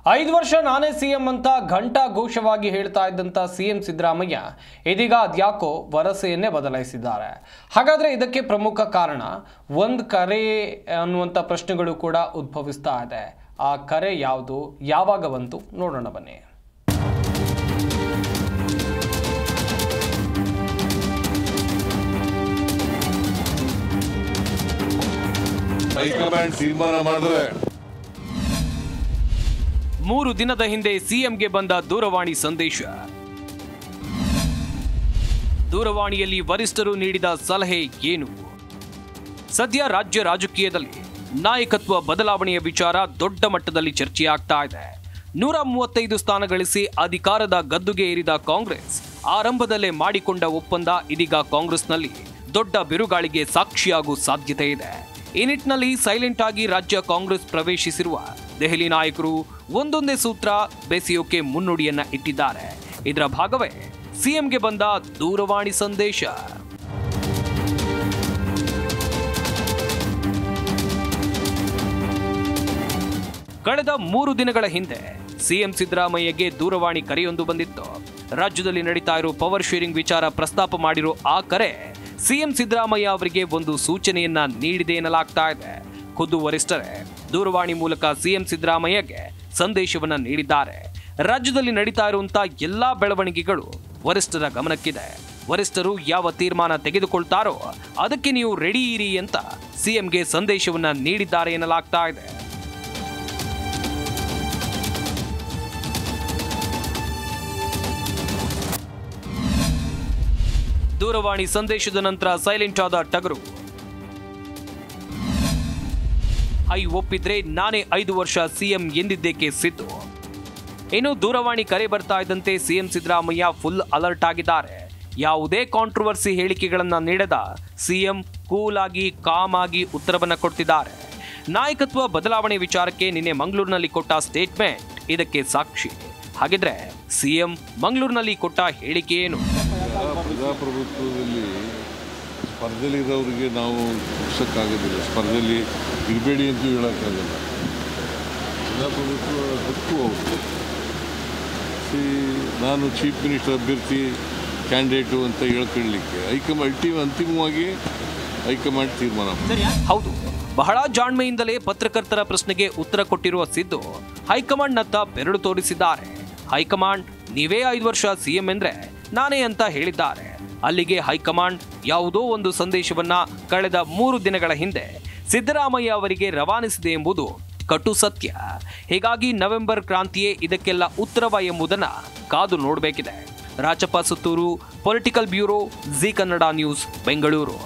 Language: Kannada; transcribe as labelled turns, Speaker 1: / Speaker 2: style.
Speaker 1: 5 ವರ್ಷ ನಾನೇ ಸಿಎಂ ಅಂತ ಘಂಟಾ ಘೋಷವಾಗಿ ಹೇಳ್ತಾ ಇದ್ದಂತ ಸಿಎಂ ಸಿದ್ದರಾಮಯ್ಯ ಇದೀಗ ಅದ್ಯಾಕೋ ವರಸೆಯನ್ನೇ ಬದಲಾಯಿಸಿದ್ದಾರೆ. ಹಾಗಾದ್ರೆ ಇದಕ್ಕೆ ಪ್ರಮುಖ ಕಾರಣ ಒಂದು ಕರೆ ಅನ್ನುವಂತ ಪ್ರಶ್ನೆಗಳು ಕೂಡ ಉದ್ಭವಿಸ್ತಾ ಇದೆ. ಆ ಕರೆ ಯಾವುದು, ಯಾವಾಗ ಬಂತು ನೋಡೋಣ ಬನ್ನಿ.
Speaker 2: ಹೈಕಮಾಂಡ್ ತೀರ್ಮಾನ ಮಾಡಿದ್ರೆ
Speaker 1: 3 ದಿನದ ಹಿಂದೆ ಸಿಎಂಗೆ ಬಂದ ದೂರವಾಣಿ ಸಂದೇಶ. ದೂರವಾಣಿಯಲ್ಲಿ ವರಿಷ್ಠರು ನೀಡಿದ ಸಲಹೆ ಏನು? ಸದ್ಯ ರಾಜ್ಯ ರಾಜಕೀಯದಲ್ಲಿ ನಾಯಕತ್ವ ಬದಲಾವಣೆಯ ವಿಚಾರ ದೊಡ್ಡ ಮಟ್ಟದಲ್ಲಿ ಚರ್ಚೆಯಾಗ್ತಾ ಇದೆ. 135 ಸ್ಥಾನ ಗಳಿಸಿ ಅಧಿಕಾರದ ಗದ್ದುಗೆ ಏರಿದ ಕಾಂಗ್ರೆಸ್ ಆರಂಭದಲ್ಲೇ ಮಾಡಿಕೊಂಡ ಒಪ್ಪಂದ ಇದೀಗ ಕಾಂಗ್ರೆಸ್ನಲ್ಲಿ ದೊಡ್ಡ ಬಿರುಗಾಳಿಗೆ ಸಾಕ್ಷಿಯಾಗುವ ಸಾಧ್ಯತೆ ಇದೆ. ಈ ನಿಟ್ಟಿನಲ್ಲಿ ಸೈಲೆಂಟ್ ಆಗಿ ರಾಜ್ಯ ಕಾಂಗ್ರೆಸ್ ಪ್ರವೇಶಿಸಿರುವ ದೆಹಲಿ ನಾಯಕರು ಒಂದೊಂದೇ ಸೂತ್ರ ಬೆಸೆಯೋಕೆ ಮುನ್ನುಡಿಯನ್ನ ಇಟ್ಟಿದ್ದಾರೆ. ಇದರ ಭಾಗವೇ ಸಿಎಂಗೆ ಬಂದ ದೂರವಾಣಿ ಸಂದೇಶ. ಕಳೆದ 3 ದಿನಗಳ ಹಿಂದೆ ಸಿಎಂ ಸಿದ್ದರಾಮಯ್ಯಗೆ ದೂರವಾಣಿ ಕರೆಯೊಂದು ಬಂದಿತ್ತು. ರಾಜ್ಯದಲ್ಲಿ ನಡೀತಾ ಇರೋ ಪವರ್ ಶೇರಿಂಗ್ ವಿಚಾರ ಪ್ರಸ್ತಾಪ ಮಾಡಿರೋ ಆ ಕರೆ ಸಿಎಂ ಸಿದ್ದರಾಮಯ್ಯ ಅವರಿಗೆ ಒಂದು ಸೂಚನೆಯನ್ನ ನೀಡಿದೆ ಎನ್ನಲಾಗ್ತಾ ಇದೆ. ಖುದ್ದು ವರಿಷ್ಠರೇ ದೂರವಾಣಿ ಮೂಲಕ ಸಿಎಂ ಸಿದ್ದರಾಮಯ್ಯಗೆ ಸಂದೇಶವನ್ನ ನೀಡಿದ್ದಾರೆ. ರಾಜ್ಯದಲ್ಲಿ ನಡೀತಾ ಇರುವಂತಹ ಎಲ್ಲಾ ಬೆಳವಣಿಗೆಗಳು ವರಿಷ್ಠರ ಗಮನಕ್ಕಿದೆ. ವರಿಷ್ಠರು ಯಾವ ತೀರ್ಮಾನ ತೆಗೆದುಕೊಳ್ತಾರೋ ಅದಕ್ಕೆ ನೀವು ರೆಡಿ ಇರಿ ಅಂತ ಸಿಎಂಗೆ ಸಂದೇಶವನ್ನ ನೀಡಿದ್ದಾರೆ ಎನ್ನಲಾಗ್ತಾ ಇದೆ. ದೂರವಾಣಿ ಸಂದೇಶದ ನಂತರ ಸೈಲೆಂಟ್ ಆದ ಟಗರು. ಒಪ್ಪಿದ್ರೆ ನಾನೇ 5 ವರ್ಷ ಸಿಎಂ ಎಂದಿದ್ದಕ್ಕೆ ಸಿದ್ದು. ಇನ್ನು ದೂರವಾಣಿ ಕರೆ ಬರ್ತಾ ಇದ್ದಂತೆ ಸಿಎಂ ಸಿದ್ದರಾಮಯ್ಯ ಫುಲ್ ಅಲರ್ಟ್ ಆಗಿದ್ದಾರೆ. ಯಾವುದೇ ಕಾಂಟ್ರವರ್ಸಿ ಹೇಳಿಕೆಗಳನ್ನ ನೀಡದ ಸಿಎಂ ಕೂಲ್ ಆಗಿ ಕಾಮ್ ಆಗಿ ಉತ್ತರವನ್ನ ಕೊಡ್ತಿದ್ದಾರೆ. ನಾಯಕತ್ವ ಬದಲಾವಣೆ ವಿಚಾರಕ್ಕೆ ನಿನ್ನೆ ಮಂಗಳೂರಿನಲ್ಲಿ ಕೊಟ್ಟ ಸ್ಟೇಟ್ಮೆಂಟ್ ಇದಕ್ಕೆ ಸಾಕ್ಷಿ. ಹಾಗಿದ್ರೆ ಸಿಎಂ ಮಂಗಳೂರಿನಲ್ಲಿ ಕೊಟ್ಟ ಹೇಳಿಕೆ ಏನು?
Speaker 2: ಪ್ರಜಾಪ್ರಭುತ್ವದಲ್ಲಿ ಸ್ಪರ್ಧೆಯಲ್ಲಿರೋರಿಗೆ ನಾವು ಮುಗಿಸೋಕ್ಕಾಗೋದಿಲ್ಲ, ಸ್ಪರ್ಧೆಯಲ್ಲಿ ಇರಬೇಡಿ ಅಂತ ಹೇಳೋಕ್ಕಾಗಲ್ಲ. ಪ್ರಜಾಪ್ರಭುತ್ವ ಹಕ್ಕು ಅವರು. ನಾನು ಚೀಫ್ ಮಿನಿಸ್ಟರ್ ಅಭ್ಯರ್ಥಿ ಕ್ಯಾಂಡಿಡೇಟು ಅಂತ ಹೇಳ್ಕೊಳ್ಳಲಿಕ್ಕೆ ಅಂತಿಮವಾಗಿ ಹೈಕಮಾಂಡ್ ತೀರ್ಮಾನ.
Speaker 1: ಹೌದು, ಬಹಳ ಜಾಣ್ಮೆಯಿಂದಲೇ ಪತ್ರಕರ್ತರ ಪ್ರಶ್ನೆಗೆ ಉತ್ತರ ಕೊಟ್ಟಿರುವ ಸಿದ್ದು ಹೈಕಮಾಂಡ್ನತ್ತ ಬೆರಳು ತೋರಿಸಿದ್ದಾರೆ. ಹೈಕಮಾಂಡ್ ನೀವೇ 5 ವರ್ಷ ಸಿಎಂ ಎಂದ್ರೆ ನಾನೇ ಅಂತ ಹೇಳಿದ್ದಾರೆ. ಅಲ್ಲಿಗೆ ಹೈಕಮಾಂಡ್ ಯಾವುದೋ ಒಂದು ಸಂದೇಶವನ್ನ ಕಳೆದ 3 ದಿನಗಳ ಹಿಂದೆ ಸಿದ್ದರಾಮಯ್ಯ ಅವರಿಗೆ ರವಾನಿಸಿದೆ ಎಂಬುದು ಕಟು ಸತ್ಯ. ಹೀಗಾಗಿ ನವೆಂಬರ್ ಕ್ರಾಂತಿಯೇ ಇದಕ್ಕೆಲ್ಲ ಉತ್ತರವ ಎಂಬುದನ್ನ ಕಾದು ನೋಡಬೇಕಿದೆ. Rachappa Suttur, political bureau, Zee Kannada news, Bengaluru.